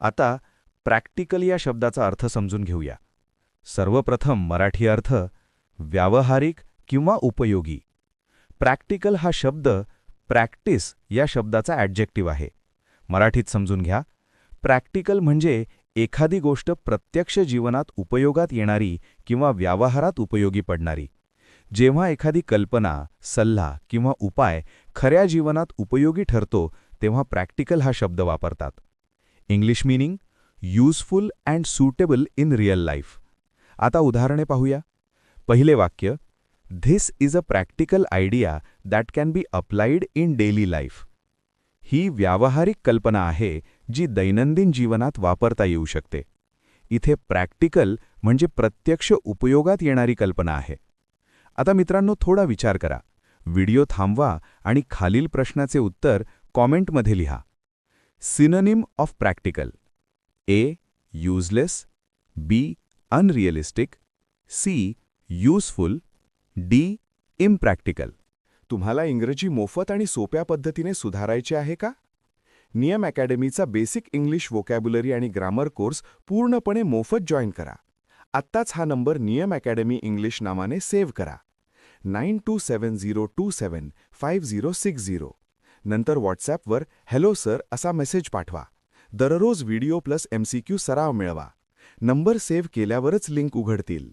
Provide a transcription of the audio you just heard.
आता प्रॅक्टिकल या शब्दाचा अर्थ समजून घेऊया. सर्वप्रथम मराठी अर्थ व्यावहारिक किंवा उपयोगी. प्रॅक्टिकल हा शब्द प्रॅक्टिस या शब्दाचा ॲडजेक्टिव्ह आहे. मराठीत समजून घ्या. प्रॅक्टिकल म्हणजे एखादी गोष्ट प्रत्यक्ष जीवनात उपयोगात येणारी किंवा व्यवहारात उपयोगी पडणारी. जेव्हा एखादी कल्पना, सल्ला किंवा उपाय खऱ्या जीवनात उपयोगी ठरतो तेव्हा प्रॅक्टिकल हा शब्द वापरतात. English meaning useful and suitable in real life. आता उदाहरणे पाहूया. पहिले वाक्य, this is a practical idea that can be applied in daily life. ही व्यावहारिक कल्पना आहे जी दैनंदिन जीवनात वापरता येऊ शकते. इथे प्रॅक्टिकल म्हणजे प्रत्यक्ष उपयोगात येणारी कल्पना आहे. आता मित्रांनो, थोडा विचार करा. व्हिडिओ थांबवा आणि खालील प्रश्नाचे उत्तर कॉमेंटमध्ये लिहा. Synonym of practical. A. Useless, B. Unrealistic, C. Useful, D. Impractical. तुम्हाला इंग्रजी मोफत आणि सोप्या पद्धतीने सुधारायचे आहे का? नियम अकॅडमीचा बेसिक इंग्लिश व्होकॅब्युलरी आणि ग्रामर कोर्स पूर्णपणे मोफत जॉईन करा. आत्ताच हा नंबर नियम अकॅडमी इंग्लिश नावाने सेव्ह करा. 9270275060. नंतर व्हॉट्सॲपवर हॅलो सर असा मेसेज पाठवा. दररोज व्हिडिओ प्लस MCQ सराव मिळवा. नंबर सेव्ह केल्यावरच लिंक उघडतील.